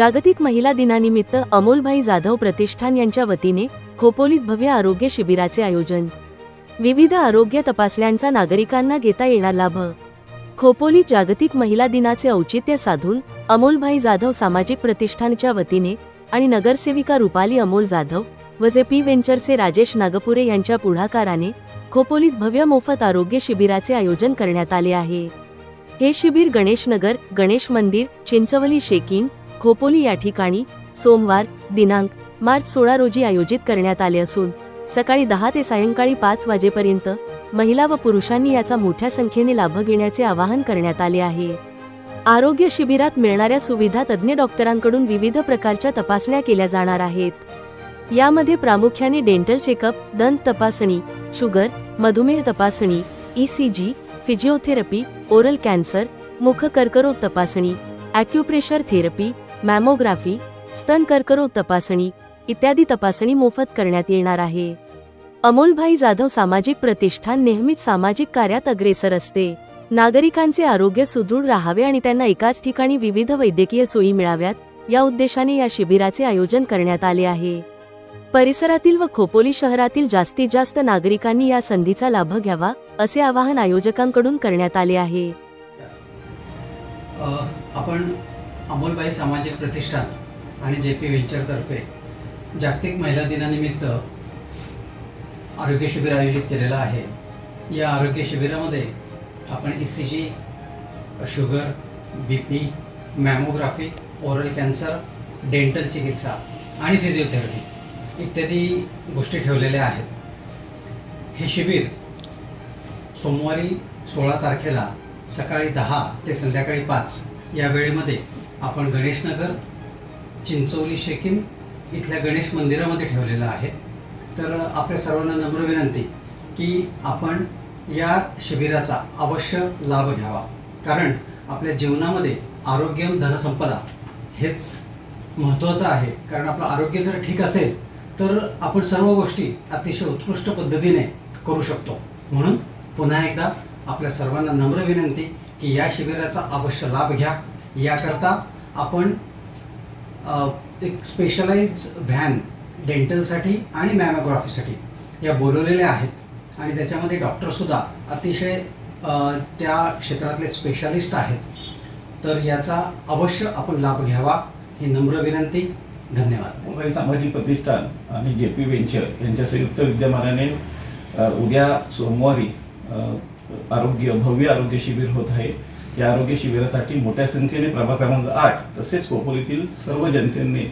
जागतिक महिला दिनानिमित्त अमोलभाई जाधव प्रतिष्ठान यांच्या वतीने खोपोलीत भव्य आरोग्य शिबिराचे आयोजन। विविध आरोग्य तपासण्यांचा नागरिकांना घेता येणार लाभ। खोपोलीत जागतिक महिला दिनाचे औचित्य साधून अमोलभाई जाधव सामाजिक प्रतिष्ठानच्या वतीने आणि नगरसेविका रुपाली अमोल जाधव व जेपी वेंचरचे राजेश नागपुरे यांच्या पुढाकाराने खोपोलीत भव्य मोफत आरोग्य शिबिराचे आयोजन करण्यात आले आहे। हे शिबिर गणेशनगर, गणेश मंदिर, चिंचवली शेकीन, खोपोली या ठिकाणी सोमवार दिनांक मार्च 16 रोजी आयोजित करण्यात आले असून सकाळी 10 ते सायंकाळी 5 वाजेपर्यंत महिला व पुरुषांनी याचा मोठ्या संख्येने लाभ घेण्याचे आवाहन करण्यात आले आहे। आरोग्य शिबिरात मिळणाऱ्या सुविधा तज्ञ डॉक्टरांकडून विविध प्रकारच्या तपासण्या केल्या जाणार आहेत। यामध्ये प्रामुख्याने डेंटल चेकअप, दंत तपासणी, शुगर, मधुमेह तपासणी, ECG, फिजिओथेरपी, ओरल कॅन्सर, मुख कर्करोग तपासणी, ॲक्युप्रेशर थेरपी, मॅमोग्राफी, स्तन कर्करोग तपासणी इत्यादी तपासणी मोफत करण्यात येणार आहे। अमोलभाई जाधव सामाजिक प्रतिष्ठान नेहमीच सामाजिक कार्यात अग्रेसर असते। नागरिकांचे आरोग्य सुदृढ राहावे आणि त्यांना एकाच ठिकाणी विविध वैद्यकीय सोयी मिळाव्यात या उद्देशाने या शिबिराचे आयोजन करण्यात आले आहे। परिसरातील व खोपोली शहरातील जास्तीत जास्त नागरिकांनी या संधीचा लाभ घ्यावा असे आवाहन आयोजकांकडून करण्यात आले आहे। आपण अमोलभाई सामाजिक प्रतिष्ठान आणि जेपी वेंचरतर्फे जागतिक महिला दिनानिमित्त आरोग्य शिबिर आयोजित केलेलं आहे। या आरोग्य शिबिरामध्ये आपण ECG, sugar, BP, mammography, oral cancer, dental चिकित्सा आणि फिजिओथेरपी इत्यादी गोष्टी ठेवलेल्या आहेत। हे शिबिर सोमवारी 16 तारखेला सकाळी 10 ते संध्याकाळी 5 या वेळेमध्ये आपण गणेशनगर, चिंचवली शेकीन इथल्या गणेश मंदिरामध्ये ठेवलेलं आहे। तर आपल्या सर्वांना नम्र विनंती की आपण या शिबिराचा अवश्य लाभ घ्यावा, कारण आपल्या जीवनामध्ये आरोग्यम धनसंपदा हेच महत्त्वाचं आहे। कारण आपलं आरोग्य जर ठीक असेल तर आपण सर्व गोष्टी अतिशय उत्कृष्ट पद्धतीने करू शकतो। म्हणून पुन्हा एकदा आपल्या सर्वांना नम्र विनंती की या शिबिराचा अवश्य लाभ घ्या। याकरता आपण एक स्पेशलाइज व्हॅन डेंटलसाठी आणि मॅमोग्राफीसाठी या बोलवलेल्या आहेत आणि त्याच्यामध्ये डॉक्टरसुद्धा अतिशय त्या क्षेत्रातले स्पेशालिस्ट आहेत। तर याचा अवश्य आपण लाभ घ्यावा ही नम्र विनंती। धन्यवाद। अमोलभाई सामाजिक प्रतिष्ठान आणि जेपी वेंचर यांच्या संयुक्त विद्यमानाने उद्या सोमवारी भव्य आरोग्य शिबिर होत आहे। या आरोग्य शिबिरासाठी मोठ्या संख्येने प्रभाग क्रमांक 8 तसेच खोपोलीतील सर्व जनतेने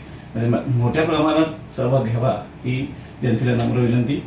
मोठ्या प्रमाणात सहभाग घ्यावा ही जनतेला नम्र विनंती।